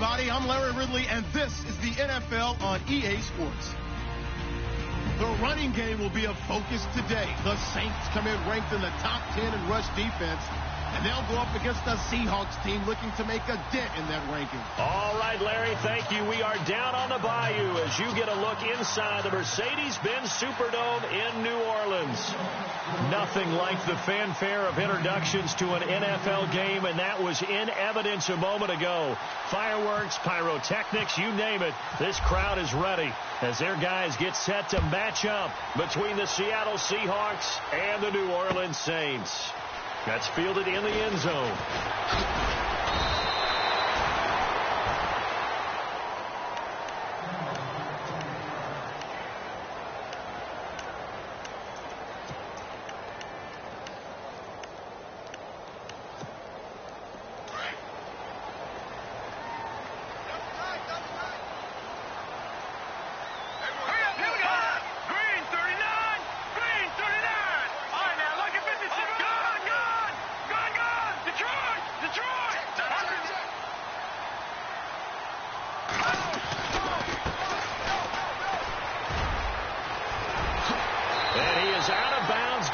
everybody. I'm Larry Ridley, and this is the NFL on EA Sports. The running game will be a focus today. The Saints come in ranked in the top 10 in rush defense, and they'll go up against the Seahawks team looking to make a dent in that ranking. All right, Larry, thank you. We are down on the bayou as you get a look inside the Mercedes-Benz Superdome in New Orleans. Nothing like the fanfare of introductions to an NFL game, and that was in evidence a moment ago. Fireworks, pyrotechnics, you name it. This crowd is ready as their guys get set to match up between the Seattle Seahawks and the New Orleans Saints. That's fielded in the end zone.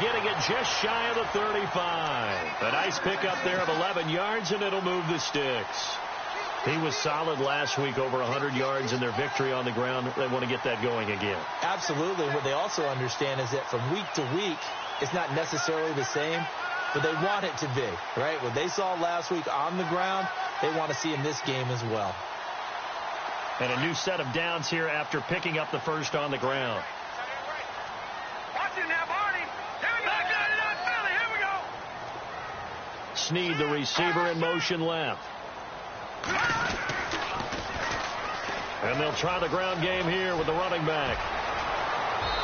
Getting it just shy of the 35. A nice pickup there of 11 yards, and it'll move the sticks. He was solid last week, over 100 yards in their victory on the ground. They want to get that going again. Absolutely. What they also understand is that from week to week, it's not necessarily the same, but they want it to be, right? What they saw last week on the ground, they want to see in this game as well. And a new set of downs here after picking up the first on the ground. Snead, the receiver, in motion left. And they'll try the ground game here with the running back.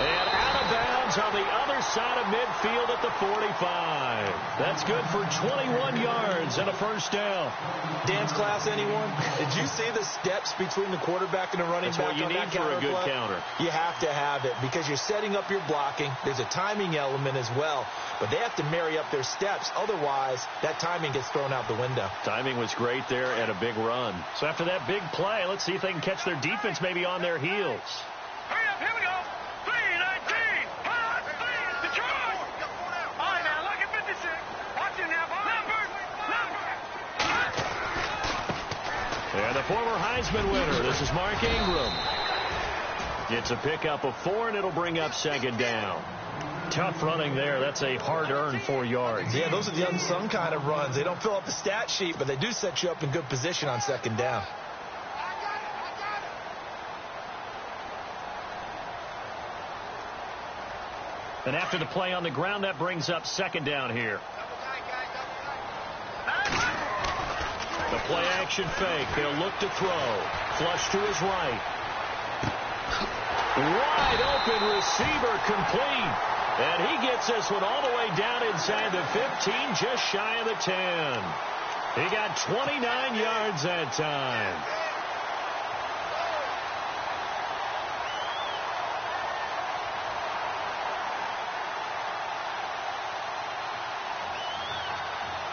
And out of bounds on the other side of midfield at the 45. That's good for 21 yards and a first down. Dance class, anyone? Did you see the steps between the quarterback and the running back? That's what you need for a good counter. You have to have it because you're setting up your blocking. There's a timing element as well, but they have to marry up their steps. Otherwise, that timing gets thrown out the window. Timing was great there and a big run. So after that big play, let's see if they can catch their defense maybe on their heels. Hurry up, here we go. 3-19. Hot, Detroit. All right, now, look at 56. Watch it now, Lambert. And the former Heisman winner, this is Mark Ingram. It's a pickup of 4, and it'll bring up second down. Tough running there. That's a hard-earned 4 yards. Yeah, those are the unsung kind of runs. They don't fill up the stat sheet, but they do set you up in good position on second down. And after the play on the ground, that brings up second down here. The play action fake. They'll look to throw. Flush to his right. Wide open receiver complete. And he gets this one all the way down inside the 15, just shy of the 10. He got 29 yards that time.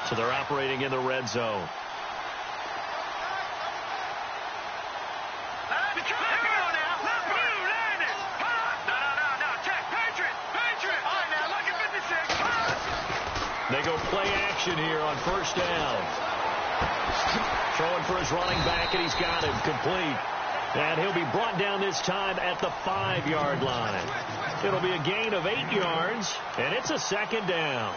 So they're operating in the red zone. They go play action here on first down. Throwing for his running back, and he's got him complete. And he'll be brought down this time at the 5-yard line. It'll be a gain of 8 yards, and it's a second down.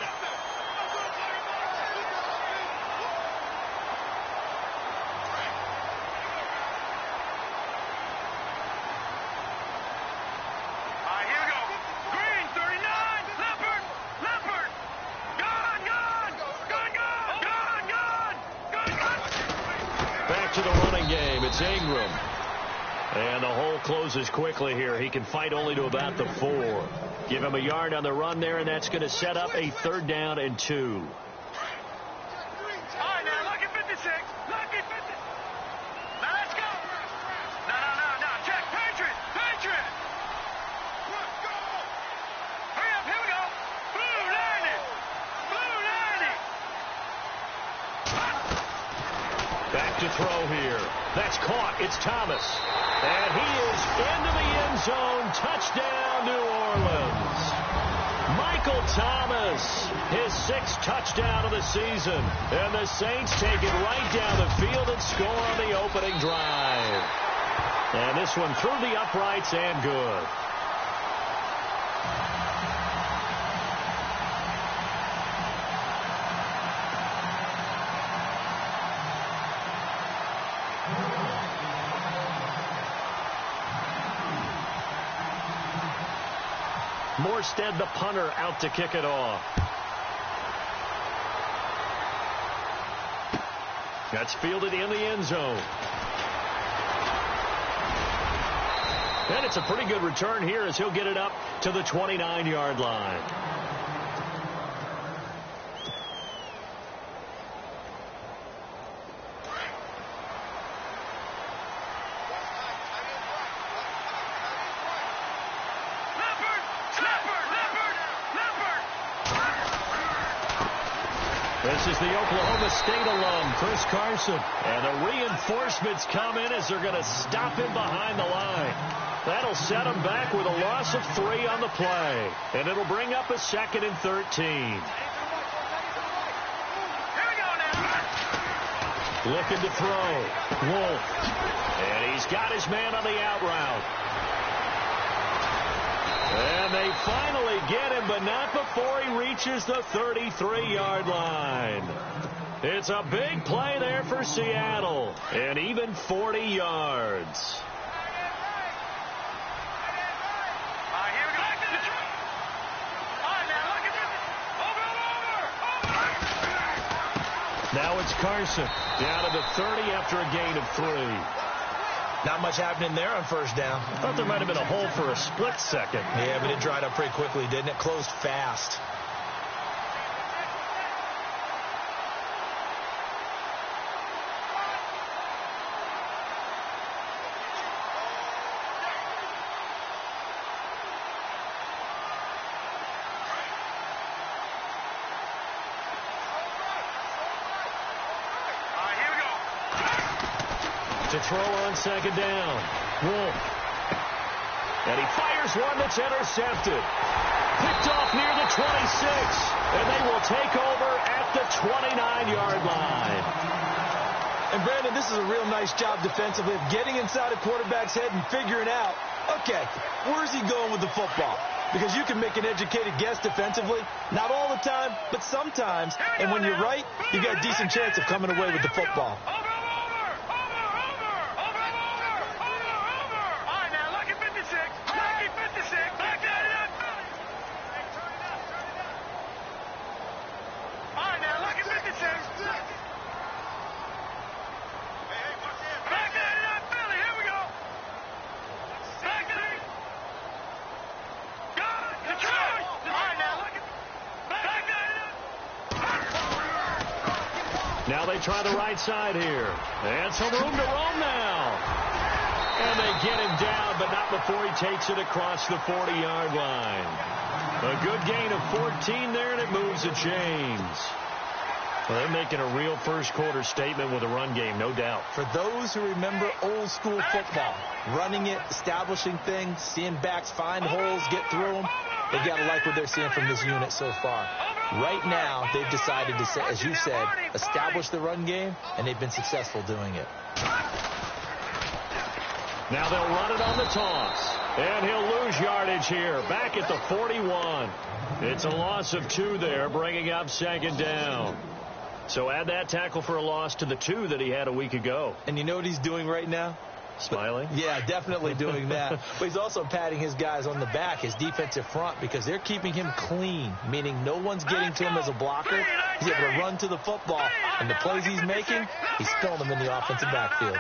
To the running game, it's Ingram. And the hole closes quickly here. He can fight only to about the 4. Give him a yard on the run there, and that's going to set up a 3rd down and 2. All right, now, look at 56. Look at 50. Now, let's go. No. Check. Patriot. Hurry up. Here we go. Blue 90. Back to throw here. That's caught. It's Thomas. And he is into the end zone. Touchdown, New Orleans. Michael Thomas, his 6th touchdown of the season. And the Saints take it right down the field and score on the opening drive. And this one through the uprights and good. Morstead, the punter, out to kick it off. That's fielded in the end zone. And it's a pretty good return here as he'll get it up to the 29-yard line. This is the Oklahoma State alum, Chris Carson. And the reinforcements come in as they're going to stop him behind the line. That'll set him back with a loss of 3 on the play. And it'll bring up a 2nd and 13. Looking to throw. Wolf. And he's got his man on the out route. And they finally get him, but not before he reaches the 33-yard line. It's a big play there for Seattle. And even 40 yards. Now it's Carson down to the 30 after a gain of 3. Not much happening there on first down. Thought there might have been a hole for a split second. Yeah, but it dried up pretty quickly, didn't it? Closed fast. To throw on 2nd down. Wolf. And he fires one that's intercepted. Picked off near the 26. And they will take over at the 29-yard line. And, Brandon, this is a real nice job defensively of getting inside a quarterback's head and figuring out, okay, where's he going with the football? Because you can make an educated guess defensively. Not all the time, but sometimes. And when you're right, you got a decent chance of coming away with the football. Now they try the right side here. And some room to roam now. And they get him down, but not before he takes it across the 40-yard line. A good gain of 14 there, and it moves the chains. Well, they're making a real first-quarter statement with a run game, no doubt. For those who remember old-school football, running it, establishing things, seeing backs find holes, get through them, they've got to like what they're seeing from this unit so far. Right now, they've decided to, as you said, establish the run game, and they've been successful doing it. Now they'll run it on the toss. And he'll lose yardage here, back at the 41. It's a loss of 2 there, bringing up 2nd down. So add that tackle for a loss to the 2 that he had a week ago. And you know what he's doing right now? Smiling? Yeah, definitely doing that. But he's also patting his guys on the back, his defensive front, because they're keeping him clean, meaning no one's getting to him as a blocker. He's able to run to the football, and the plays he's making, he's filling them in the offensive backfield.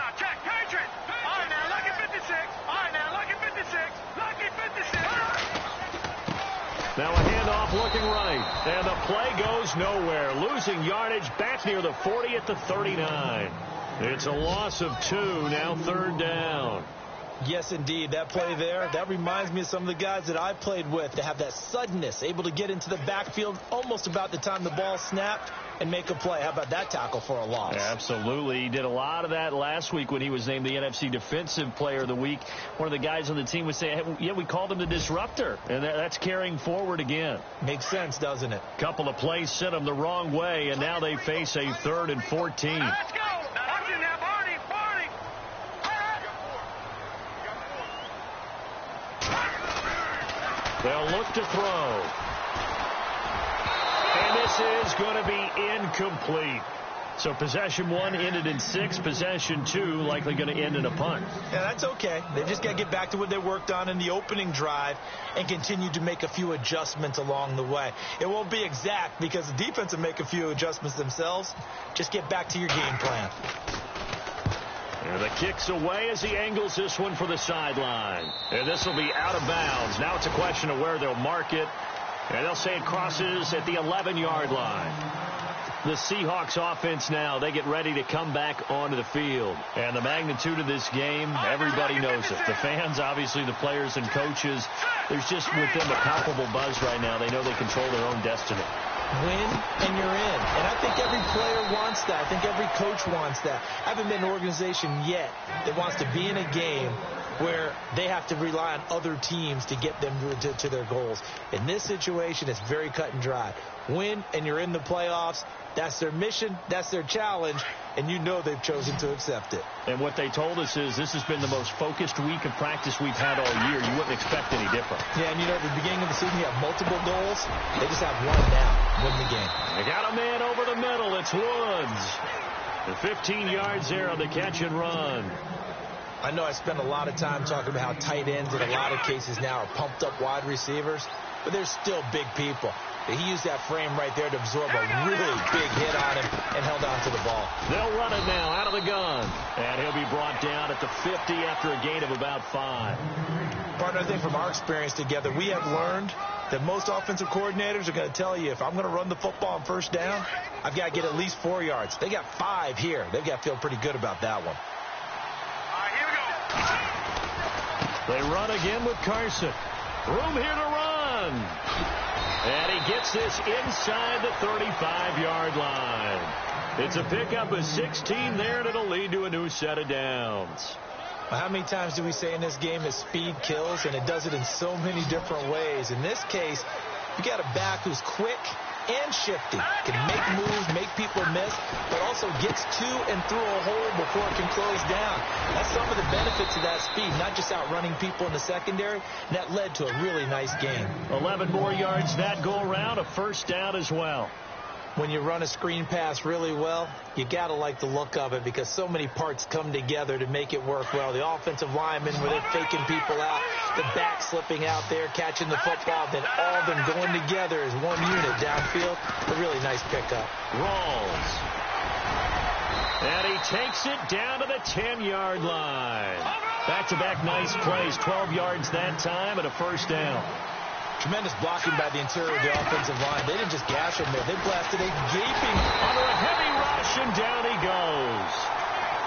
Now a handoff looking right, and the play goes nowhere, losing yardage back near the 40 at the 39. It's a loss of 2, now 3rd down. Yes, indeed. That play there, that reminds me of some of the guys that I played with. They have that suddenness, able to get into the backfield almost about the time the ball snapped and make a play. How about that tackle for a loss? Absolutely. He did a lot of that last week when he was named the NFC Defensive Player of the Week. One of the guys on the team would say, hey, yeah, we called him the disruptor, and that's carrying forward again. Makes sense, doesn't it? Couple of plays sent them the wrong way, and now they face a 3rd and 14. Let's go. Watch it now, Barney. They'll look to throw. And this is going to be incomplete. So possession 1 ended in 6. Possession 2 likely going to end in a punt. Yeah, that's okay. They just got to get back to what they worked on in the opening drive and continue to make a few adjustments along the way. It won't be exact because the defense will make a few adjustments themselves. Just get back to your game plan. And the kick's away as he angles this one for the sideline. And this will be out of bounds. Now it's a question of where they'll mark it. And they'll say it crosses at the 11-yard line. The Seahawks offense now, they get ready to come back onto the field. And the magnitude of this game, everybody knows it. The fans, obviously the players and coaches, there's just with them a palpable buzz right now. They know they control their own destiny. Win and you're in. And I think every player wants that. I think every coach wants that. I haven't been an organization yet that wants to be in a game where they have to rely on other teams to get them to their goals. In this situation, it's very cut and dry. Win and you're in the playoffs. That's their mission. That's their challenge. And you know they've chosen to accept it. And what they told us is this has been the most focused week of practice we've had all year. You wouldn't expect any different. Yeah, and you know, at the beginning of the season, you have multiple goals. They just have one now. Win the game. They got a man over the middle. It's Woods. The 15 yards there on the catch and run. I know I spent a lot of time talking about how tight ends in a lot of cases now are pumped up wide receivers, but they're still big people. He used that frame right there to absorb a really big hit on him and held on to the ball. They'll run it now out of the gun. And he'll be brought down at the 50 after a gain of about 5. Partner, I think from our experience together, we have learned that most offensive coordinators are going to tell you if I'm going to run the football on first down, I've got to get at least 4 yards. They got 5 here. They've got to feel pretty good about that one. They run again with Carson. Room here to run. And he gets this inside the 35-yard line. It's a pickup of 16 there, and it'll lead to a new set of downs. How many times do we say in this game that speed kills, and it does it in so many different ways? In this case, you got a back who's quick and shifty, can make moves, make people miss, but also gets to and through a hole before it can close down. That's some of the benefits of that speed, not just outrunning people in the secondary. And that led to a really nice game. 11 more yards that go around, a first down as well. When you run a screen pass really well, you got to like the look of it because so many parts come together to make it work well. The offensive linemen where they're faking people out, the back slipping out there, catching the football, then all of them going together as one unit downfield. A really nice pickup. Rolls. And he takes it down to the 10-yard line. Back-to-back nice plays, 12 yards that time and a first down. Tremendous blocking by the interior of the offensive line. They didn't just gash him there. They blasted a gaping under a heavy rush, and down he goes.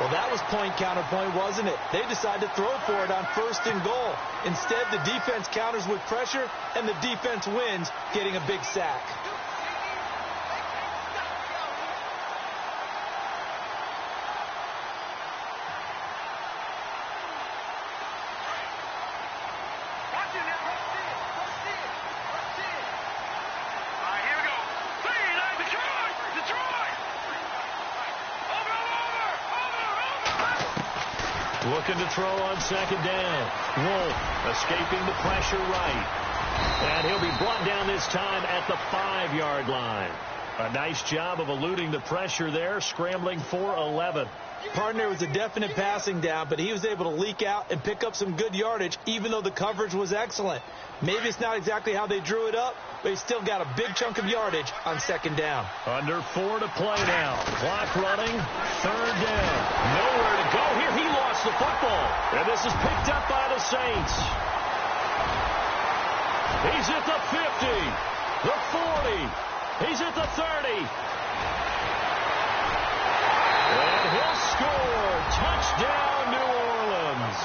Well, that was point counterpoint, wasn't it? They decided to throw for it on first and goal. Instead, the defense counters with pressure, and the defense wins, getting a big sack. Looking to throw on second down. Wolf escaping the pressure right. And he'll be brought down this time at the 5-yard line. A nice job of eluding the pressure there, scrambling for 11. Partner, was a definite passing down, but he was able to leak out and pick up some good yardage, even though the coverage was excellent. Maybe it's not exactly how they drew it up, but he still got a big chunk of yardage on second down. Under 4 to play now. Clock running. Third down. Nowhere to go here. He lost the football. And this is picked up by the Saints. He's at the 50. The 40. He's at the 30. And he'll score. Touchdown, New Orleans.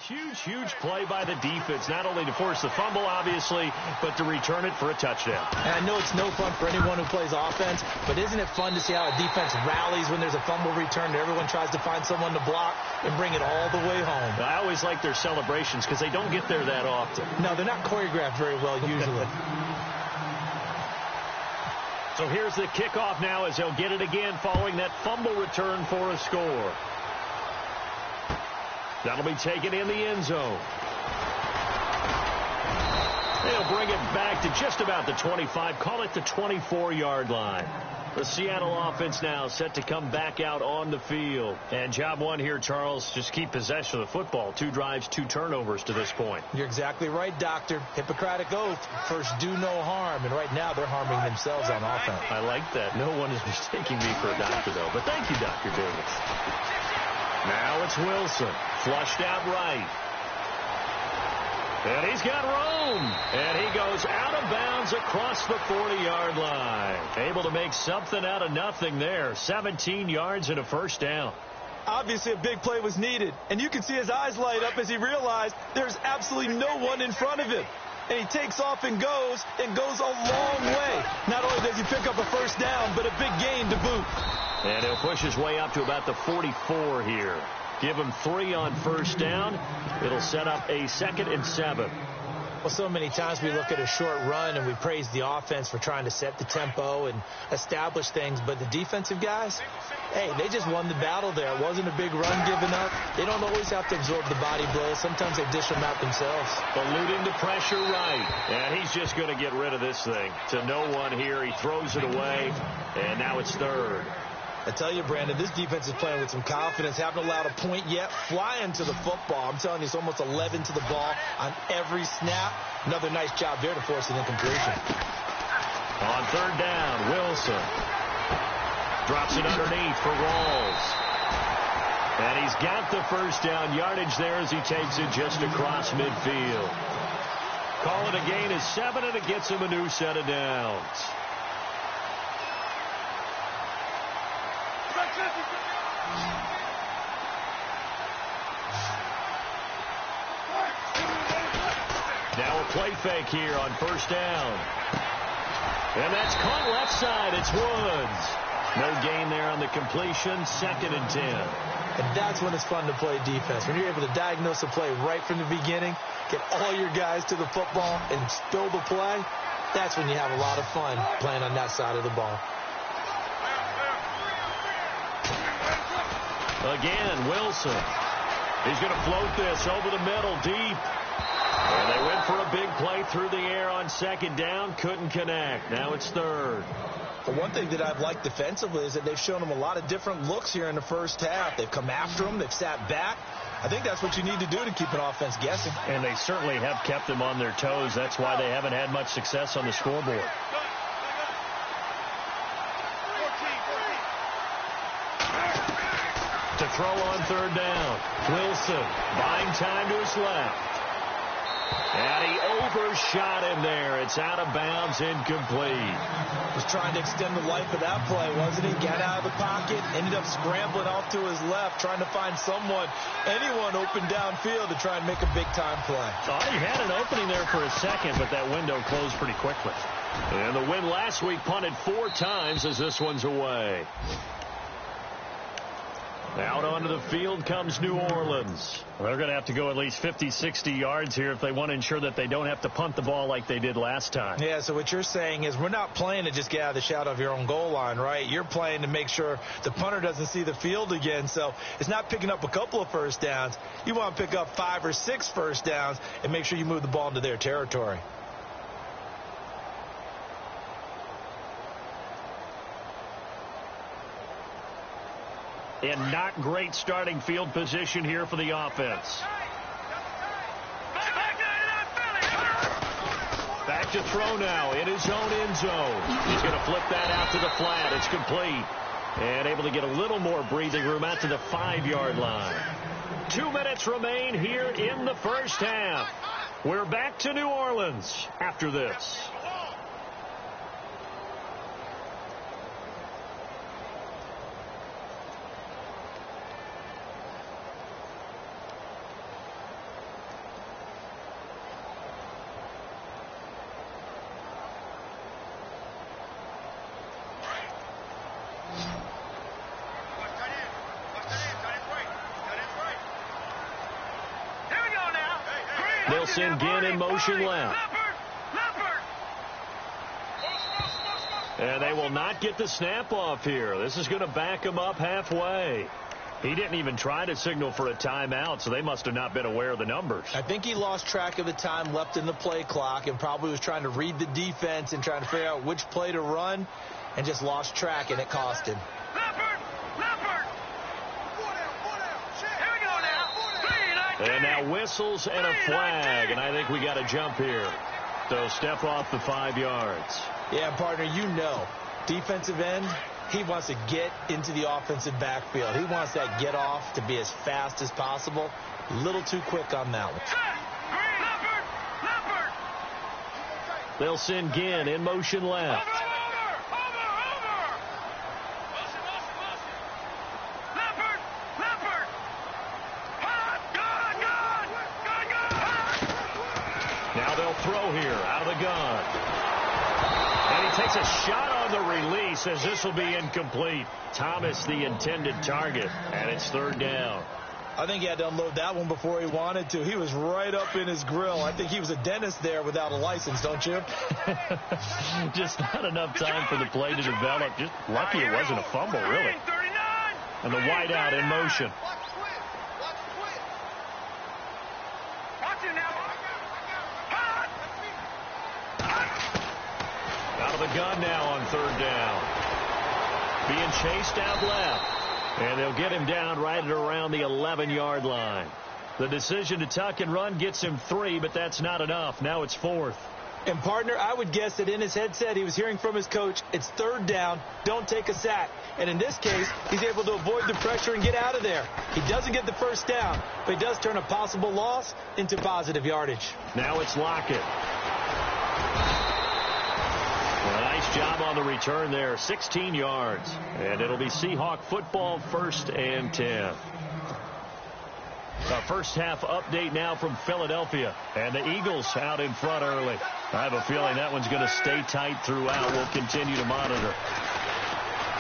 Huge play by the defense, not only to force the fumble, obviously, but to return it for a touchdown. And I know it's no fun for anyone who plays offense, but isn't it fun to see how a defense rallies when there's a fumble return and everyone tries to find someone to block and bring it all the way home? I always like their celebrations because they don't get there that often. No, they're not choreographed very well usually. So here's the kickoff now as they'll get it again following that fumble return for a score. That'll be taken in the end zone. They'll bring it back to just about the 25. Call it the 24-yard line. The Seattle offense now set to come back out on the field. And job one here, Charles, just keep possession of the football. 2 drives, 2 turnovers to this point. You're exactly right, Doctor. Hippocratic oath. First, do no harm. And right now, they're harming themselves on offense. I like that. No one is mistaking me for a doctor, though. But thank you, Dr. Davis. Now it's Wilson. Flushed out right. And he's got room. And he goes out of bounds across the 40-yard line. Able to make something out of nothing there. 17 yards and a first down. Obviously, a big play was needed. And you can see his eyes light up as he realized there's absolutely no one in front of him. And he takes off and goes a long way. Not only does he pick up a first down, but a big gain to boot. And he'll push his way up to about the 44 here. Give him 3 on first down. It'll set up a 2nd and 7. Well, so many times we look at a short run and we praise the offense for trying to set the tempo and establish things. But the defensive guys, hey, they just won the battle there. It wasn't a big run given up. They don't always have to absorb the body blows. Sometimes they dish them out themselves. Eluding the pressure right. And he's just going to get rid of this thing. To no one here. He throws it away. And now it's 3rd. I tell you, Brandon, this defense is playing with some confidence. Haven't allowed a point yet. Flying to the football. I'm telling you, it's almost 11 to the ball on every snap. Another nice job there to force an incompletion. On 3rd down, Wilson drops it underneath for Rawls. And he's got the first down yardage there as he takes it just across midfield. Call it a gain of 7, and it gets him a new set of downs. Now a play fake here on first down. And that's caught left side. It's Woods. No gain there on the completion. 2nd and 10. And that's when it's fun to play defense. When you're able to diagnose a play right from the beginning, get all your guys to the football, and spill the play, that's when you have a lot of fun playing on that side of the ball. Again, Wilson. He's going to float this over the middle, deep. And they went for a big play through the air on 2nd down. Couldn't connect. Now it's 3rd. The one thing that I've liked defensively is that they've shown them a lot of different looks here in the first half. They've come after them. They've sat back. I think that's what you need to do to keep an offense guessing. And they certainly have kept them on their toes. That's why they haven't had much success on the scoreboard. To throw on 3rd down. Wilson buying time to his left. And he overshot him there. It's out of bounds, incomplete. Was trying to extend the life of that play, wasn't he? Got out of the pocket, ended up scrambling off to his left, trying to find anyone open downfield to try and make a big-time play. Thought he had an opening there for a second, but that window closed pretty quickly. And the win last week punted 4 times as this one's away. Out onto the field comes New Orleans. Well, they're going to have to go at least 50, 60 yards here if they want to ensure that they don't have to punt the ball like they did last time. Yeah, so what you're saying is we're not playing to just get out of the shadow of your own goal line, right? You're playing to make sure the punter doesn't see the field again. So it's not picking up a couple of first downs. You want to pick up 5 or 6 first downs and make sure you move the ball into their territory. And not great starting field position here for the offense. Back to throw now in his own end zone. He's going to flip that out to the flat. It's complete. And able to get a little more breathing room out to the 5-yard line. 2 minutes remain here in the first half. We're back to New Orleans after this. They'll send Ginn in motion left. And they will not get the snap off here. This is going to back him up halfway. He didn't even try to signal for a timeout, so they must have not been aware of the numbers. I think he lost track of the time left in the play clock and probably was trying to read the defense and trying to figure out which play to run and just lost track, and it cost him. And now whistles and a flag, and I think we got a jump here. So step off the 5 yards. Yeah, partner, you know, defensive end, he wants to get into the offensive backfield. He wants that get off to be as fast as possible. A little too quick on that one. They'll send Ginn in motion left. Now they'll throw here out of the gun. And he takes a shot on the release as this will be incomplete. Thomas, the intended target, and it's 3rd down. I think he had to unload that one before he wanted to. He was right up in his grill. I think he was a dentist there without a license, don't you? Just not enough time for the play to develop. Just lucky it wasn't a fumble, really. And the wideout in motion. Out of the gun now on 3rd down. Being chased out left. And they'll get him down right at around the 11-yard line. The decision to tuck and run gets him 3, but that's not enough. Now it's 4th. And, partner, I would guess that in his headset he was hearing from his coach, it's 3rd down, don't take a sack. And in this case, he's able to avoid the pressure and get out of there. He doesn't get the 1st down, but he does turn a possible loss into positive yardage. Now it's Lockett. A nice job on the return there, 16 yards. And it'll be Seahawk football, 1st and 10. A first half update now from Philadelphia. And the Eagles out in front early. I have a feeling that one's going to stay tight throughout. We'll continue to monitor.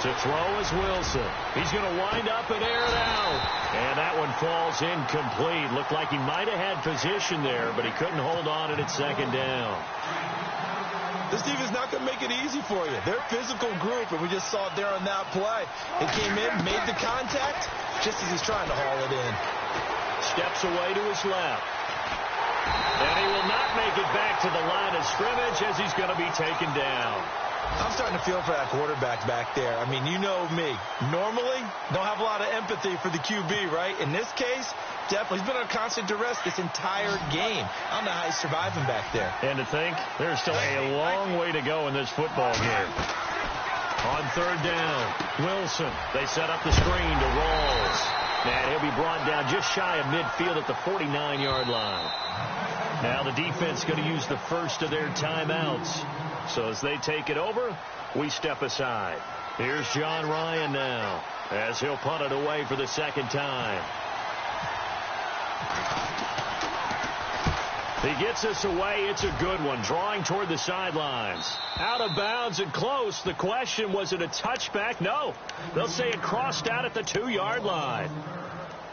To throw is Wilson. He's going to wind up and air it out. And that one falls incomplete. Looked like he might have had position there, but he couldn't hold on it at 2nd down. This team is not going to make it easy for you. They're a physical group, and we just saw it there on that play. He came in, made the contact, just as he's trying to haul it in. Steps away to his left. And he will not make it back to the line of scrimmage as he's going to be taken down. I'm starting to feel for that quarterback back there. I mean, you know me. Normally, don't have a lot of empathy for the QB, right? In this case, definitely. He's been under constant duress this entire game. I don't know how he's surviving back there. And to think, there's still a long way to go in this football game. On 3rd down, Wilson. They set up the screen to Rawls. And he'll be brought down just shy of midfield at the 49-yard line. Now the defense going to use the first of their timeouts. So as they take it over, we step aside. Here's John Ryan now as he'll punt it away for the 2nd time. He gets us away. It's a good one. Drawing toward the sidelines. Out of bounds and close. The question, was it a touchback? No. They'll say it crossed out at the 2-yard line.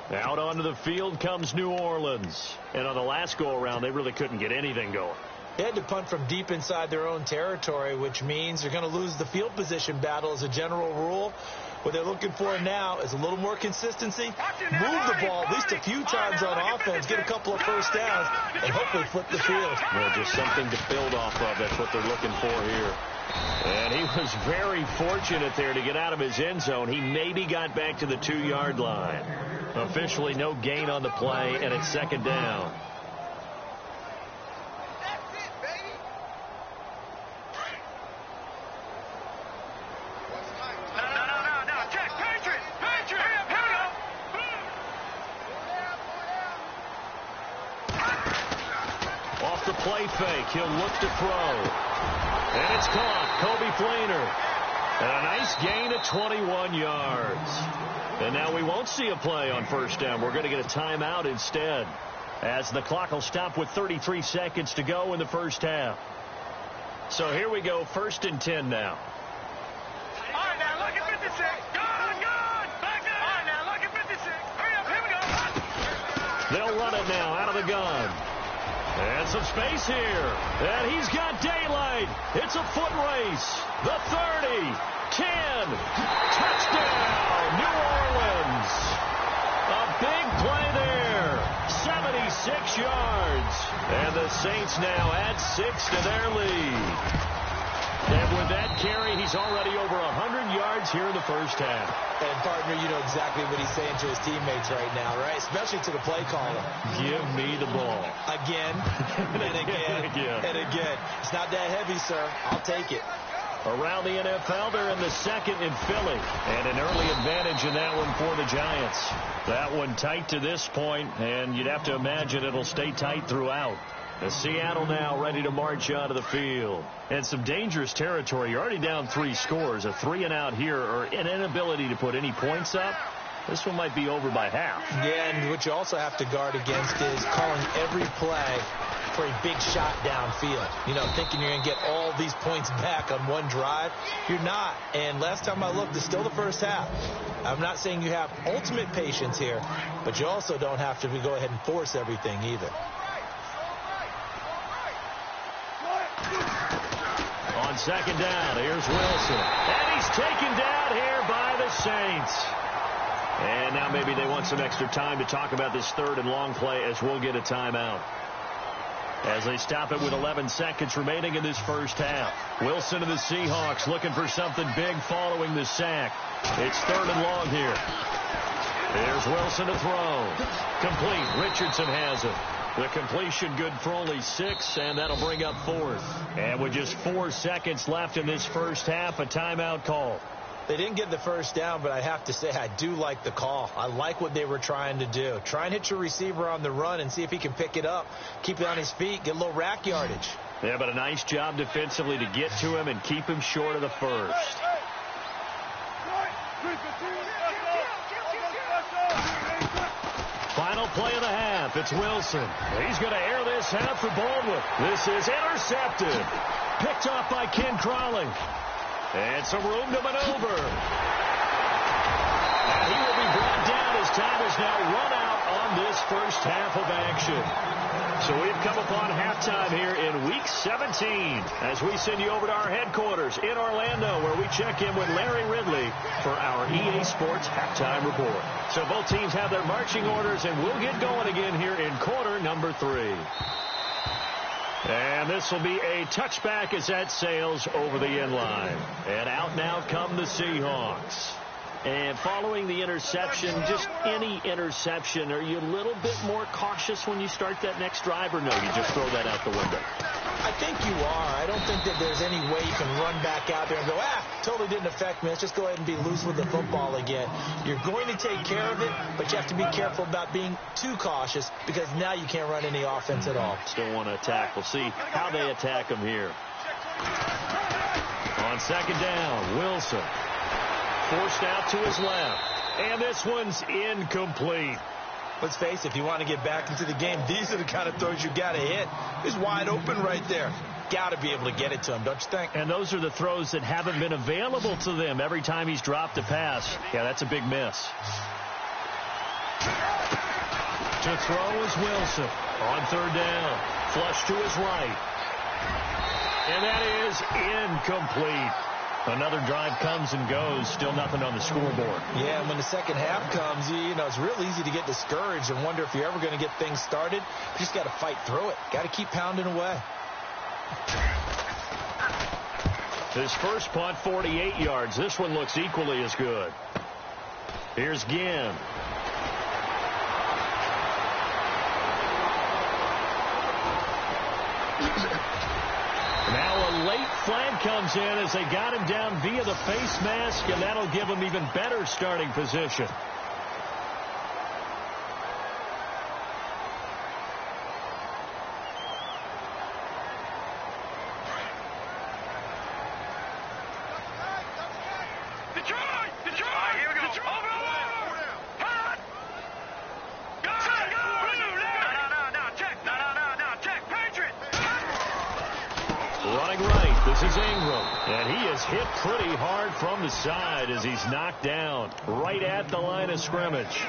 Out onto the field comes New Orleans. And on the last go-around, they really couldn't get anything going. They had to punt from deep inside their own territory, which means they're going to lose the field position battle as a general rule. What they're looking for now is a little more consistency, move the ball at least a few times on offense, get a couple of 1st downs, and hopefully flip the field. Well, just something to build off of. That's what they're looking for here. And he was very fortunate there to get out of his end zone. He maybe got back to the 2-yard line. Officially no gain on the play, and it's 2nd down. Off the play fake, he'll look to throw. And it's caught. Kobe Fleener. And a nice gain of 21 yards. And now we won't see a play on 1st down. We're going to get a timeout instead, as the clock will stop with 33 seconds to go in the 1st half. So here we go, 1st and 10 now. All right, now look at 56. Good. Back up. All right, now look at 56. Hurry up, here we go. They'll run it now out of the gun. And some space here. And he's got daylight. It's a foot race. The 30, 10, touchdown, New Orleans. A big play there, 76 yards. And the Saints now add 6 to their lead. And with that carry, he's already over 100 yards here in the first half. And, partner, you know exactly what he's saying to his teammates right now, right? Especially to the play caller. Give me the ball. Again, and again, and again. It's not that heavy, sir. I'll take it. Around the NFL, they're in the second in Philly. And an early advantage in that one for the Giants. That one tight to this point, and you'd have to imagine it'll stay tight throughout. As Seattle now ready to march onto the field. And some dangerous territory. You're already down 3 scores. A 3-and-out here, or an inability to put any points up. This one might be over by half. Yeah, and what you also have to guard against is calling every play for a big shot downfield. You know, thinking you're going to get all these points back on one drive. You're not. And last time I looked, it's still the first half. I'm not saying you have ultimate patience here, but you also don't have to go ahead and force everything either. On second down, here's Wilson. And he's taken down here by the Saints. And now maybe they want some extra time to talk about this 3rd and long play as we'll get a timeout. As they stop it with 11 seconds remaining in this first half. Wilson and the Seahawks looking for something big following the sack. It's 3rd and long here. There's Wilson to throw. Complete. Richardson has it. The completion good for only 6, and that'll bring up 4th. And with just 4 seconds left in this first half, a timeout call. They didn't get the first down, but I have to say I do like the call. I like what they were trying to do. Try and hit your receiver on the run and see if he can pick it up. Keep it on his feet, get a little rack yardage. Yeah, but a nice job defensively to get to him and keep him short of the first. Final play of the half. It's Wilson. He's going to air this out for Baldwin. This is intercepted. Picked off by Ken Crawley. And some room to maneuver. And he will be brought down as time is now run out on this first half of action. So we've come upon halftime here in Week 17 as we send you over to our headquarters in Orlando where we check in with Larry Ridley for our EA Sports Halftime Report. So both teams have their marching orders, and we'll get going again here in quarter number 3. And this will be a touchback as that sails over the end line. And out now come the Seahawks. And following the interception, just any interception, are you a little bit more cautious when you start that next drive, or no, you just throw that out the window? I think you are. I don't think that there's any way you can run back out there and go, totally didn't affect me. Let's just go ahead and be loose with the football again. You're going to take care of it, but you have to be careful about being too cautious because now you can't run any offense at all. Still want to attack. We'll see how they attack them here. On second down, Wilson. Forced out to his left. And this one's incomplete. Let's face it, if you want to get back into the game, these are the kind of throws you got to hit. He's wide open right there. Got to be able to get it to him, don't you think? And those are the throws that haven't been available to them every time he's dropped a pass. Yeah, that's a big miss. To throw is Wilson. On third down. Flush to his right. And that is incomplete. Another drive comes and goes. Still nothing on the scoreboard. Yeah, and when the second half comes, you know, it's real easy to get discouraged and wonder if you're ever going to get things started. You just got to fight through it. Got to keep pounding away. His first punt, 48 yards. This one looks equally as good. Here's Ginn. Now a late flag comes in as they got him down via the face mask, and that'll give him even better starting position. Hit pretty hard from the side as he's knocked down right at the line of scrimmage.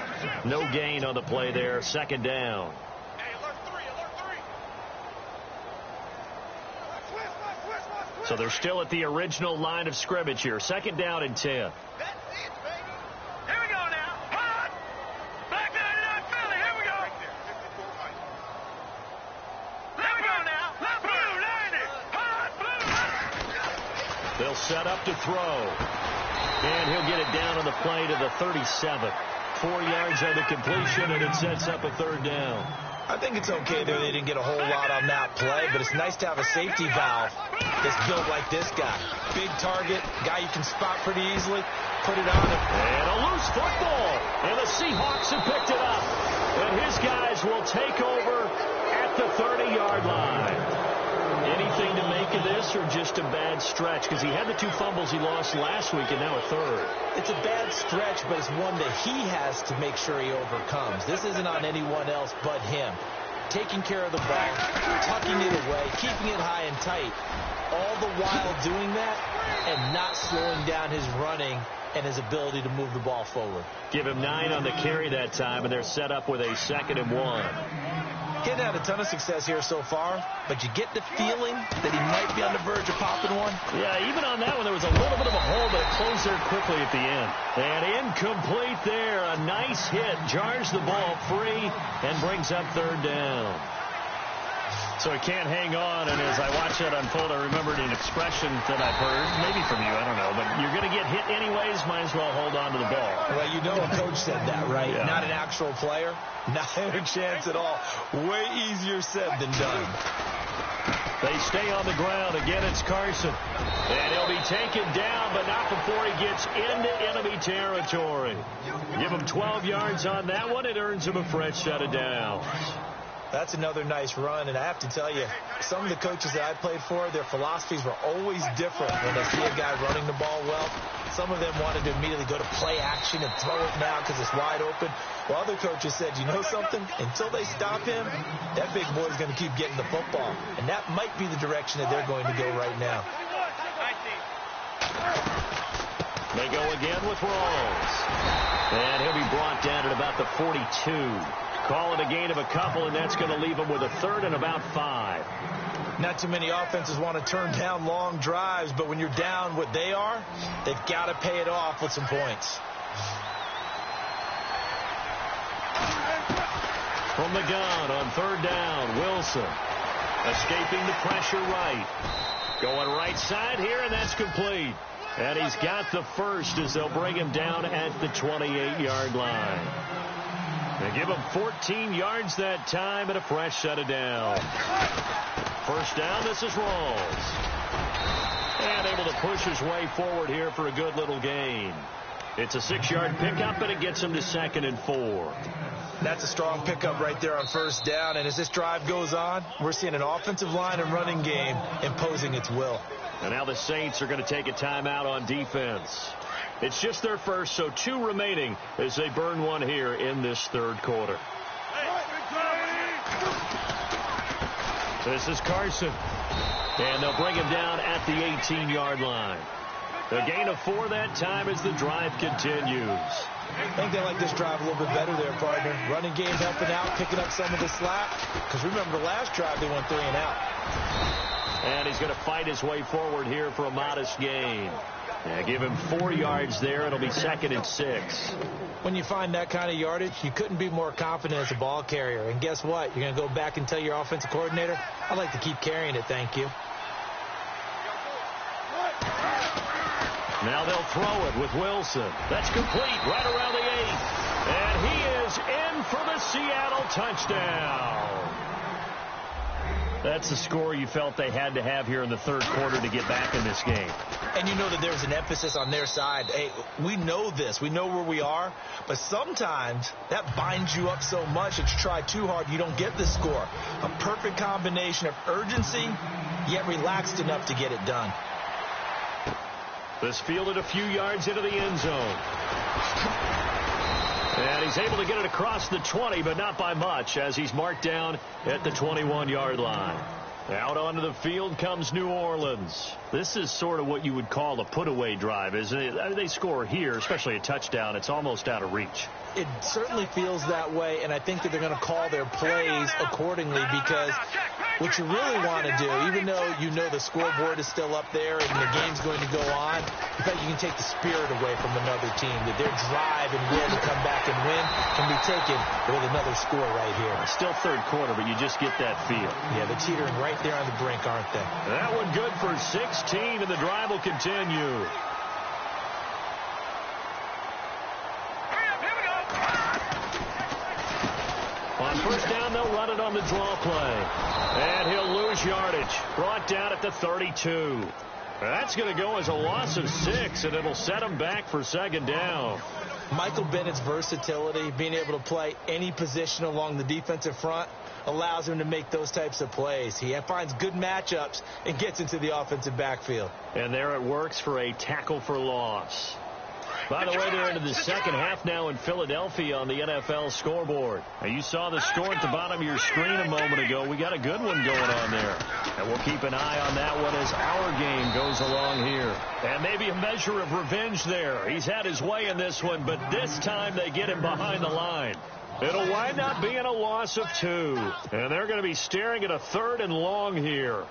No gain on the play there. Second down. So they're still at the original line of scrimmage here. 2nd down and 10. Here we go now. Hot. Black 99 Philly. Here we go. Here we go now. Blue 90. Hot. Blue 90. They'll set up to throw. And he'll get it down on the play to the 37. 4 yards on the completion, and it sets up a 3rd down. I think it's okay there they didn't get a whole lot on that play, but it's nice to have a safety valve that's built like this guy. Big target, guy you can spot pretty easily, put it on him. And a loose football, and the Seahawks have picked it up. And his guys will take over at the 30-yard line. Anything to make of this, or just a bad stretch? Because he had the 2 fumbles he lost last week, and now a 3rd. It's a bad stretch, but it's one that he has to make sure he overcomes. This isn't on anyone else but him. Taking care of the ball, tucking it away, keeping it high and tight, all the while doing that and not slowing down his running and his ability to move the ball forward. Give him 9 on the carry that time, and they're set up with a 2nd and 1. He hasn't had a ton of success here so far, but you get the feeling that he might be on the verge of popping one. Yeah, even on that one, there was a little bit of a hole, but it closed there quickly at the end. And incomplete there. A nice hit. Jars the ball free and brings up 3rd down. So he can't hang on, and as I watch that unfold, I remembered an expression that I've heard, maybe from you, I don't know, but you're going to get hit anyways, might as well hold on to the ball. Well, you know a coach said that, right? Yeah. Not an actual player. Not a chance at all. Way easier said than done. They stay on the ground. Again, it's Carson. And he'll be taken down, but not before he gets into enemy territory. Give him 12 yards on that one. It earns him a fresh set of downs. That's another nice run, and I have to tell you, some of the coaches that I played for, their philosophies were always different when they see a guy running the ball well. Some of them wanted to immediately go to play action and throw it now because it's wide open. While other coaches said, you know something? Until they stop him, that big boy's going to keep getting the football. And that might be the direction that they're going to go right now. They go again with Rawls. And he'll be brought down at about the 42. Call it a gain of a couple, and that's going to leave him with a 3rd and about 5. Not too many offenses want to turn down long drives, but when you're down what they are, they've got to pay it off with some points. From the gun on 3rd down, Wilson. Escaping the pressure right. Going right side here, and that's complete. And he's got the first as they'll bring him down at the 28-yard line. They give him 14 yards that time and a fresh set of downs. 1st down, this is Rawls. And able to push his way forward here for a good little gain. It's a 6-yard pickup, and it gets him to 2nd and 4. That's a strong pickup right there on 1st down. And as this drive goes on, we're seeing an offensive line and running game imposing its will. And now the Saints are going to take a timeout on defense. It's just their first, so 2 remaining as they burn one here in this 3rd quarter. This is Carson. And they'll bring him down at the 18-yard line. A gain of 4 that time as the drive continues. I think they like this drive a little bit better there, partner. Running game helping out, picking up some of the slack. Because remember, the last drive they went 3 and out. And he's going to fight his way forward here for a modest gain. Yeah, give him 4 yards there. It'll be 2nd and 6. When you find that kind of yardage, you couldn't be more confident as a ball carrier. And guess what? You're going to go back and tell your offensive coordinator, I'd like to keep carrying it, thank you. Now they'll throw it with Wilson. That's complete right around the 8. And he is in for the Seattle touchdown. That's the score you felt they had to have here in the 3rd quarter to get back in this game. And you know that there's an emphasis on their side. Hey, we know this. We know where we are. But sometimes that binds you up so much that you try too hard, you don't get the score. A perfect combination of urgency, yet relaxed enough to get it done. This fielded a few yards into the end zone. And he's able to get it across the 20, but not by much, as he's marked down at the 21-yard line. Out onto the field comes New Orleans. This is sort of what you would call a put-away drive, isn't it? I mean, they score here, especially a touchdown. It's almost out of reach. It certainly feels that way, and I think that they're going to call their plays accordingly, because what you really want to do, even though you know the scoreboard is still up there and the game's going to go on, in fact, you can take the spirit away from another team, that their drive and will to come back and win can be taken with another score right here. Still third quarter, but you just get that feel. Yeah, they're teetering right there on the brink, aren't they? That one good for 16, and the drive will continue. On first down, they'll run it on the draw play. And he'll lose yardage. Brought down at the 32. That's going to go as a loss of 6, and it'll set him back for second down. Michael Bennett's versatility, being able to play any position along the defensive front, allows him to make those types of plays. He finds good matchups and gets into the offensive backfield. And there it works for a tackle for loss. By the way, they're into the second half now in Philadelphia on the NFL scoreboard. Now, you saw the score at the bottom of your screen a moment ago. We got a good one going on there. And we'll keep an eye on that one as our game goes along here. And maybe a measure of revenge there. He's had his way in this one, but this time they get him behind the line. It'll wind up being a loss of 2. And they're going to be staring at a 3rd and long here.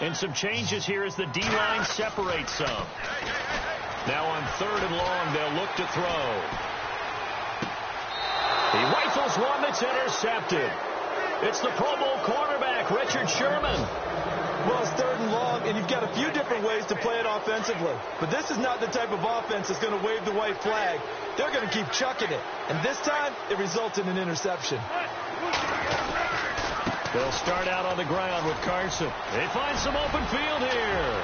And some changes here as the D-line separates some. Now on 3rd and long, they'll look to throw. He rifles one that's intercepted. It's the Pro Bowl cornerback, Richard Sherman. Well, it's 3rd and long, and you've got a few different ways to play it offensively. But this is not the type of offense that's going to wave the white flag. They're going to keep chucking it. And this time, it results in an interception. They'll start out on the ground with Carson. They find some open field here.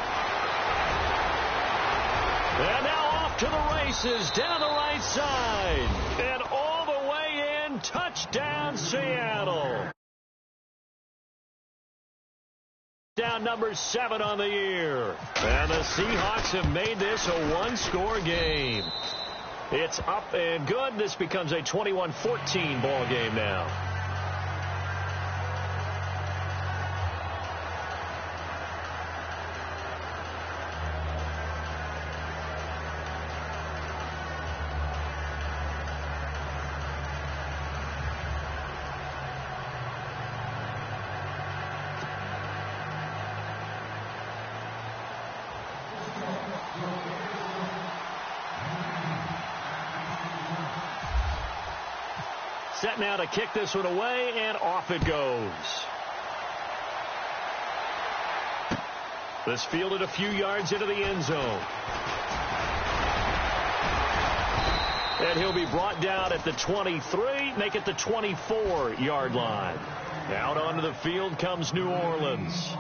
And now off to the races down the right side. And all the way in, touchdown Seattle. Down number 7 on the year. And the Seahawks have made this a one-score game. It's up and good. This becomes a 21-14 ball game now. Set now to kick this one away, and off it goes. This fielded a few yards into the end zone. And he'll be brought down at the 23, make it the 24-yard line. Out onto the field comes New Orleans.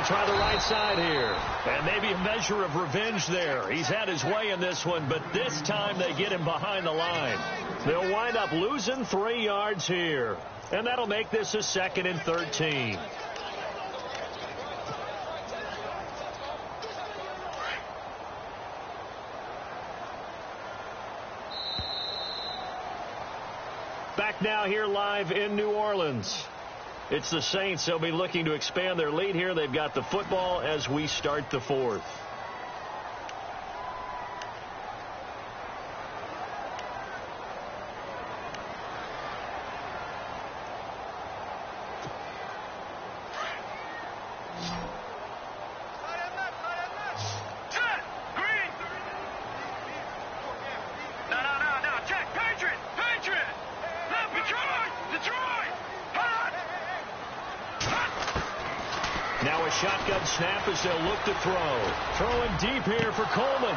Try the right side here. And maybe a measure of revenge there. He's had his way in this one, but this time they get him behind the line. They'll wind up losing 3 yards here. And that'll make this a 2nd and 13. Back now here live in New Orleans. It's the Saints. They'll be looking to expand their lead here. They've got the football as we start the 4th. Now a shotgun snap as they'll look to throw. Throwing deep here for Coleman.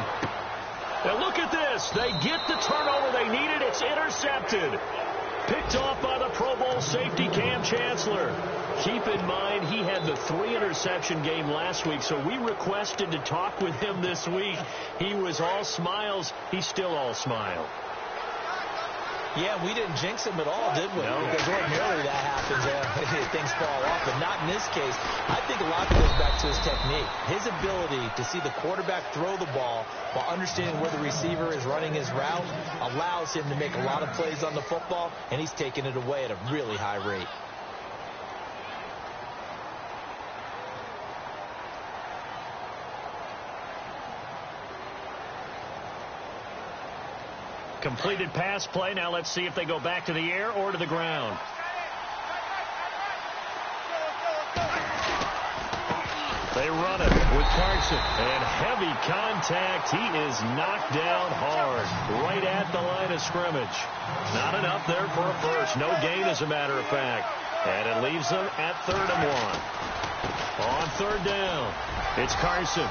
Now look at this. They get the turnover they needed. It's intercepted. Picked off by the Pro Bowl safety Cam Chancellor. Keep in mind, he had the 3-interception game last week, so we requested to talk with him this week. He was all smiles. He's still all smile. Yeah, we didn't jinx him at all, did we? No. Because ordinarily that happens. Things fall off, but not in this case. I think a lot of it goes back to his technique. His ability to see the quarterback throw the ball while understanding where the receiver is running his route allows him to make a lot of plays on the football, and he's taking it away at a really high rate. Completed pass play. Now let's see if they go back to the air or to the ground. They run it with Carson. And heavy contact. He is knocked down hard. Right at the line of scrimmage. Not enough there for a first. No gain, as a matter of fact. And it leaves them at 3rd and 1. On 3rd down, it's Carson.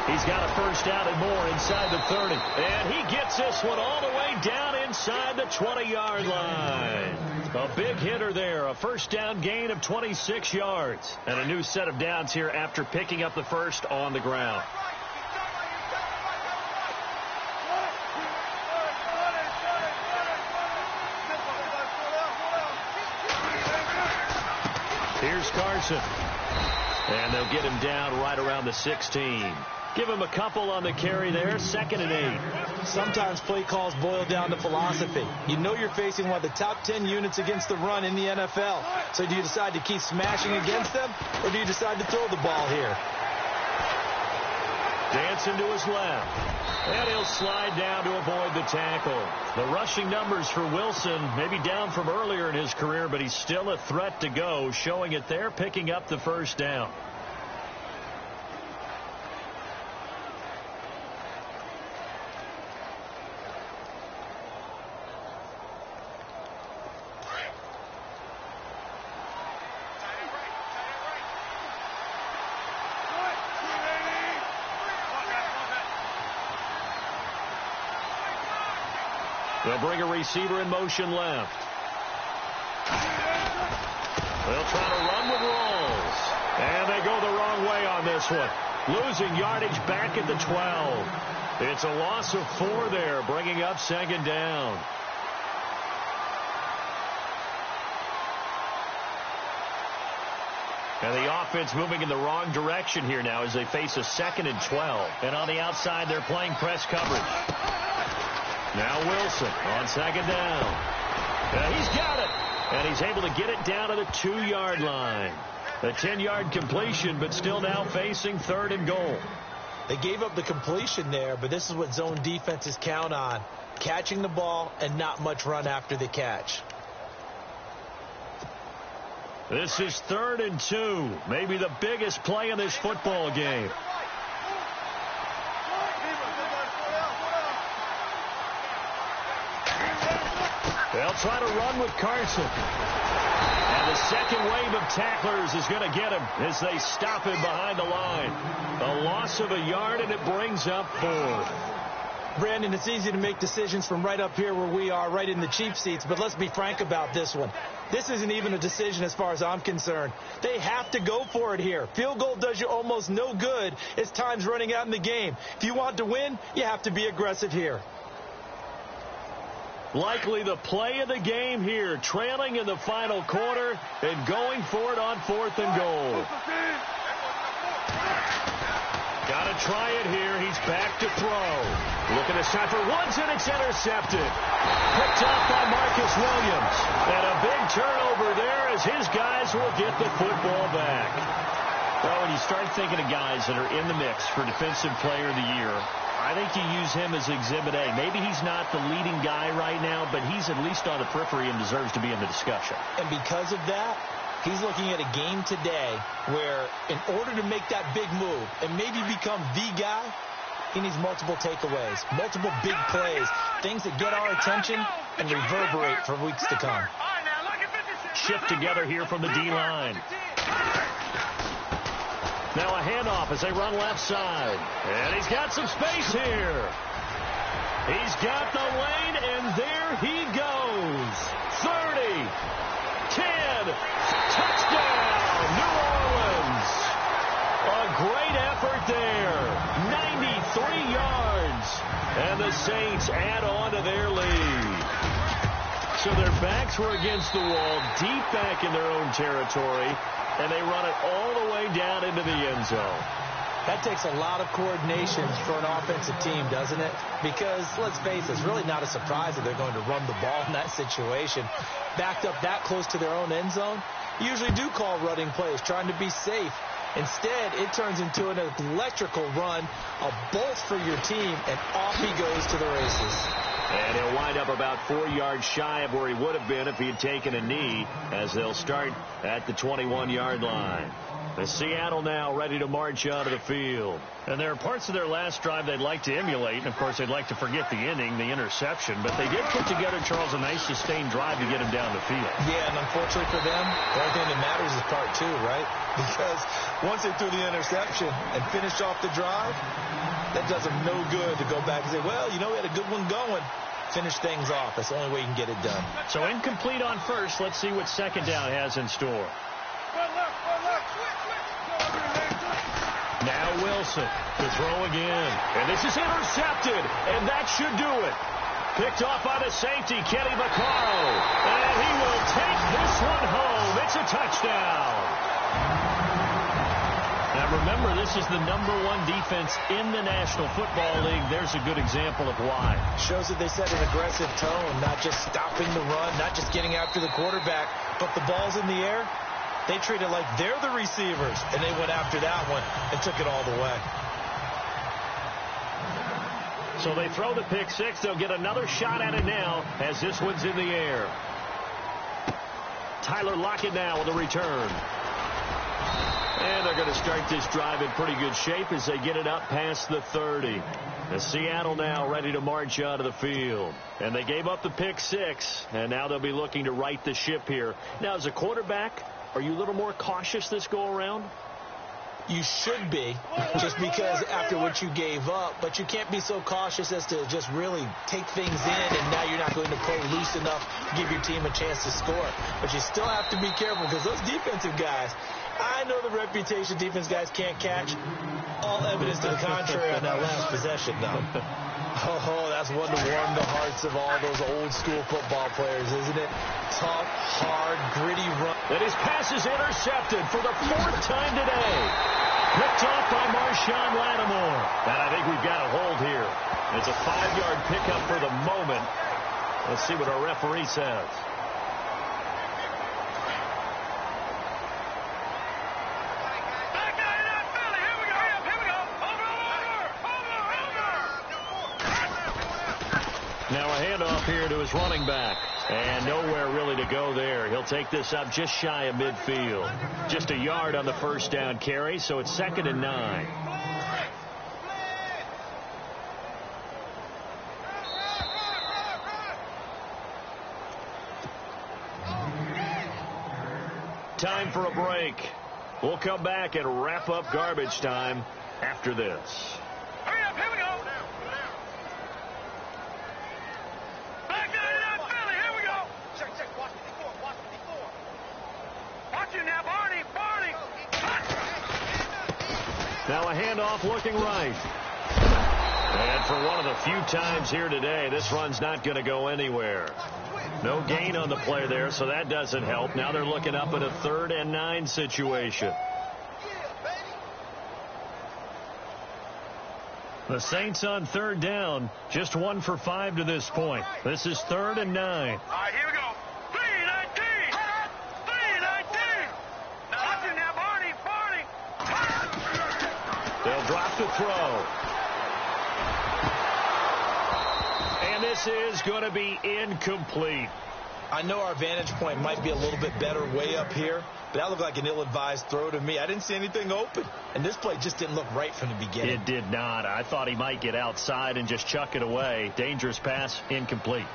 He's got a first down and more inside the 30. And he gets this one all the way down inside the 20-yard line. A big hitter there. A first down gain of 26 yards. And a new set of downs here after picking up the first on the ground. Here's Carson. And they'll get him down right around the 16. Give him a couple on the carry there. 2nd and 8. Sometimes play calls boil down to philosophy. You know you're facing one of the top 10 units against the run in the NFL. So do you decide to keep smashing against them, or do you decide to throw the ball here? Dancing to his left. And he'll slide down to avoid the tackle. The rushing numbers for Wilson maybe down from earlier in his career, but he's still a threat to go, showing it there, picking up the first down. They'll bring a receiver in motion left. They'll try to run with Rolls. And they go the wrong way on this one. Losing yardage back at the 12. It's a loss of 4 there, bringing up 2nd down. And the offense moving in the wrong direction here now as they face a 2nd and 12. And on the outside, they're playing press coverage. Now Wilson on 2nd down. He's got it. And he's able to get it down to the 2-yard line. A 10-yard completion, but still now facing 3rd and goal. They gave up the completion there, but this is what zone defenses count on. Catching the ball and not much run after the catch. This is 3rd and 2. Maybe the biggest play in this football game. They'll try to run with Carson. And the second wave of tacklers is going to get him as they stop him behind the line. A loss of a yard, and it brings up 4th. Brandon, it's easy to make decisions from right up here where we are, right in the cheap seats, but let's be frank about this one. This isn't even a decision as far as I'm concerned. They have to go for it here. Field goal does you almost no good as time's running out in the game. If you want to win, you have to be aggressive here. Likely the play of the game here, trailing in the final quarter and going for it on 4th and goal. Got to try it here. He's back to throw. Looking this time for Woods, and it's intercepted. Picked up by Marcus Williams. And a big turnover there as his guys will get the football back. Well, when you start thinking of guys that are in the mix for Defensive Player of the Year, I think you use him as Exhibit A. Maybe he's not the leading guy right now, but he's at least on the periphery and deserves to be in the discussion. And because of that, he's looking at a game today where in order to make that big move and maybe become the guy, he needs multiple takeaways, multiple big plays, things that get our attention and reverberate for weeks to come. Shift together here from the D-line. Now a handoff as they run left side. And he's got some space here. He's got the lane, and there he goes. 30, 10, 3 yards. And the Saints add on to their lead. So their backs were against the wall, deep back in their own territory, and they run it all the way down into the end zone. That takes a lot of coordination for an offensive team, doesn't it? Because, let's face it, it's really not a surprise that they're going to run the ball in that situation. Backed up that close to their own end zone, usually do call running plays, trying to be safe. Instead, it turns into an electrical run, a bolt for your team, and off he goes to the races. And he'll wind up about 4 yards shy of where he would have been if he had taken a knee, as they'll start at the 21-yard line. The Seattle now ready to march out of the field. And there are parts of their last drive they'd like to emulate. And, of course, they'd like to forget the inning, the interception. But they did put together, Charles, a nice sustained drive to get him down the field. Yeah, and unfortunately for them, the only thing that matters is part 2, right? Because once they threw the interception and finished off the drive, that does them no good to go back and say, well, you know, we had a good one going. Finish things off. That's the only way you can get it done. So incomplete on first. Let's see what second down has in store. Now Wilson to throw again. And this is intercepted. And that should do it. Picked off by the safety, Kenny Vaccaro. And he will take this one home. It's a touchdown. Now remember, this is the #1 defense in the National Football League. There's a good example of why. Shows that they set an aggressive tone, not just stopping the run, not just getting after the quarterback, but the ball's in the air. They treat it like they're the receivers, and they went after that one and took it all the way. So they throw the pick six. They'll get another shot at it now as this one's in the air. Tyler Lockett now with a return. And they're going to start this drive in pretty good shape as they get it up past the 30. The Seattle now ready to march out of the field. And they gave up the pick six, and now they'll be looking to right the ship here. Now, as a quarterback, are you a little more cautious this go-around? You should be, just because after what you gave up. But you can't be so cautious as to just really take things in, and now you're not going to play loose enough to give your team a chance to score. But you still have to be careful, because those defensive guys, I know the reputation defense guys can't catch. All evidence to the contrary on that last possession, though. Oh, that's one to warm the hearts of all those old-school football players, isn't it? Tough, hard, gritty run. And his pass is intercepted for the 4th time today. Picked off by Marshawn Lattimore. And I think we've got a hold here. It's a 5-yard pickup for the moment. Let's see what our referee says. Now a handoff here to his running back. And nowhere really to go there. He'll take this up just shy of midfield. Just a yard on the first down carry, so it's 2nd and 9. Time for a break. We'll come back and wrap up garbage time after this. Hurry up, here we go. Back to the Philly, here we go. Check, watch me before. Watch you now, Barney. Now a handoff looking right. And for one of the few times here today, this run's not going to go anywhere. No gain on the play there, so that doesn't help. Now they're looking up at a 3rd and 9 situation. The Saints on 3rd down, just 1 for 5 to this point. This is 3rd and 9. All right, here we go. 3-19. 3-19. Watch it now, Barney. They'll drop the throw. And this is going to be incomplete. I know our vantage point might be a little bit better way up here, but that looked like an ill-advised throw to me. I didn't see anything open, and this play just didn't look right from the beginning. It did not. I thought he might get outside and just chuck it away. Dangerous pass, incomplete.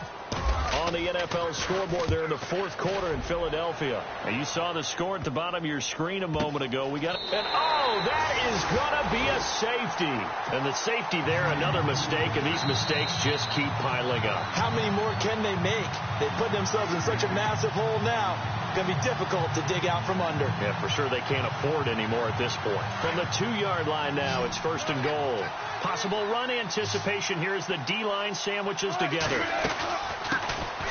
On the NFL scoreboard there in the 4th quarter in Philadelphia. And you saw the score at the bottom of your screen a moment ago. We got and that is going to be a safety. And the safety there, another mistake, and these mistakes just keep piling up. How many more can they make? They put themselves in such a massive hole now. Going to be difficult to dig out from under. Yeah, for sure they can't afford anymore at this point. From the 2-yard line now, it's 1st and goal. Possible run anticipation here as the D-line sandwiches together.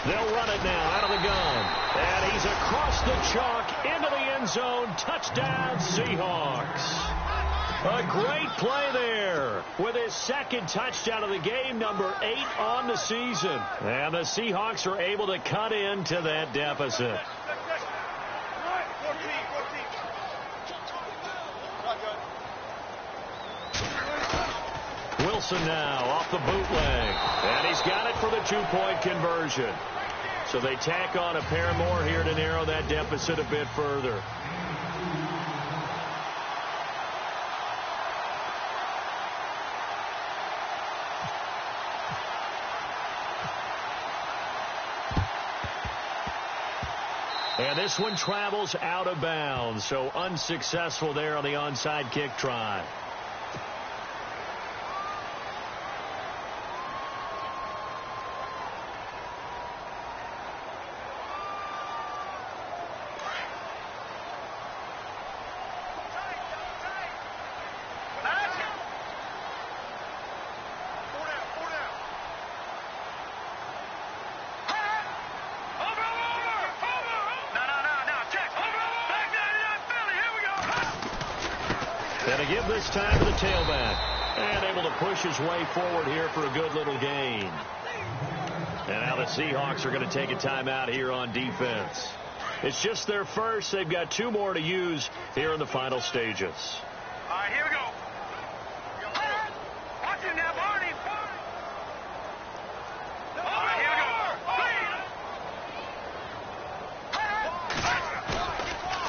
They'll run it now out of the gun. And he's across the chalk into the end zone. Touchdown, Seahawks. A great play there with his 2nd touchdown of the game, number 8 on the season. And the Seahawks are able to cut into that deficit. Wilson now off the bootleg. And he's got it for the 2-point conversion. So they tack on a pair more here to narrow that deficit a bit further. And this one travels out of bounds, so unsuccessful there on the onside kick try. And to give this time to the tailback. And able to push his way forward here for a good little gain. And now the Seahawks are going to take a timeout here on defense. It's just their first. They've got 2 more to use here in the final stages. All right, here we go. Watch him now, Barney. All right, here we go.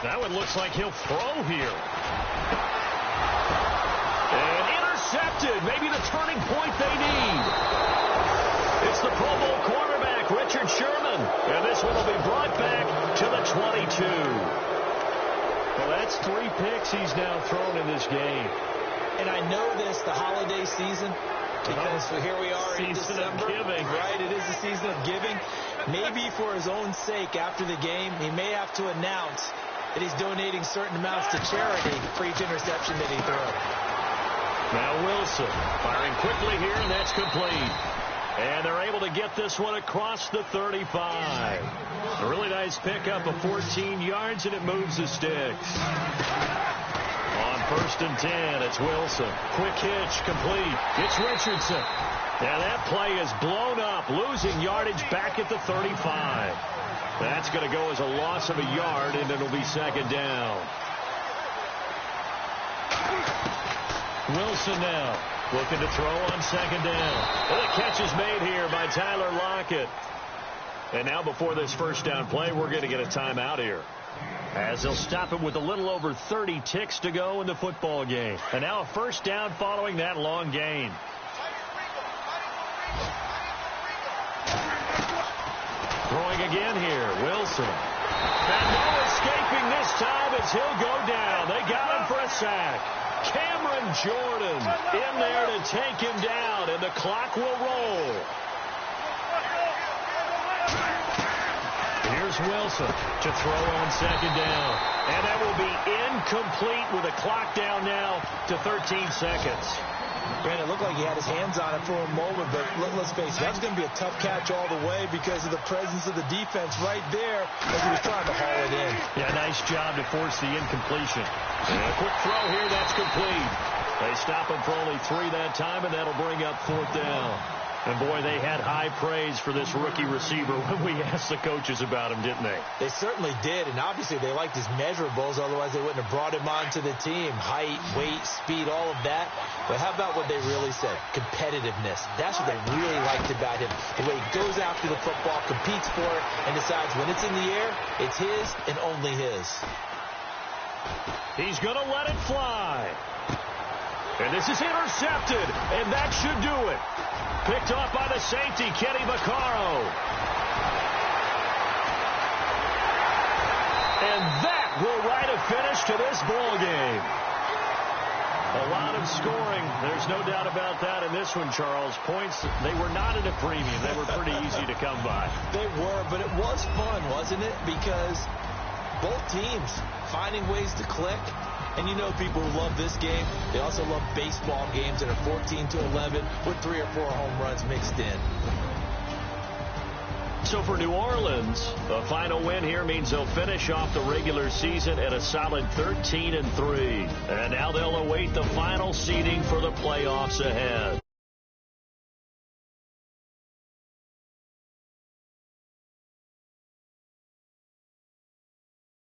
That one looks like he'll throw here. And intercepted. Maybe the turning point they need. It's the Pro Bowl quarterback, Richard Sherman. And this one will be brought back to the 22. Well, that's 3 picks he's now thrown in this game. And I know this, the holiday season, because here we are in December. Season of giving. Right, it is the season of giving. Maybe for his own sake after the game, he may have to announce that he's donating certain amounts to charity for each interception that he throws. Now Wilson firing quickly here, and that's complete. And they're able to get this one across the 35. A really nice pickup of 14 yards, and it moves the sticks. On 1st and 10, it's Wilson. Quick hitch, complete. It's Richardson. Now that play is blown up, losing yardage back at the 35. That's going to go as a loss of a yard, and it'll be 2nd down. Wilson now looking to throw on 2nd down. Well, the catch is made here by Tyler Lockett. And now before this 1st down play, we're going to get a timeout here, as they'll stop it with a little over 30 ticks to go in the football game. And now a 1st down following that long gain. Throwing again here, Wilson. And no escaping this time as he'll go down. They got him for a sack. Cameron Jordan in there to take him down, and the clock will roll. Here's Wilson to throw on 2nd down. And that will be incomplete with the clock down now to 13 seconds. Brandon, it looked like he had his hands on it for a moment, but let's face it, that's going to be a tough catch all the way because of the presence of the defense right there as he was trying to haul it in. Yeah, nice job to force the incompletion. And a quick throw here, that's complete. They stop him for only 3 that time, and that'll bring up 4th down. And, boy, they had high praise for this rookie receiver when we asked the coaches about him, didn't they? They certainly did, and obviously they liked his measurables, otherwise they wouldn't have brought him onto the team. Height, weight, speed, all of that. But how about what they really said? Competitiveness. That's what they really liked about him. The way he goes after the football, competes for it, and decides when it's in the air, it's his and only his. He's going to let it fly. And this is intercepted, and that should do it. Picked off by the safety, Kenny Vaccaro. And that will write a finish to this ball game. A lot of scoring. There's no doubt about that in this one, Charles. Points, they were not at a premium. They were pretty easy to come by. They were, but it was fun, wasn't it? Because both teams finding ways to click. And you know people who love this game, they also love baseball games that are 14-11 with 3 or 4 home runs mixed in. So for New Orleans, a final win here means they'll finish off the regular season at a solid 13-3. And now they'll await the final seeding for the playoffs ahead.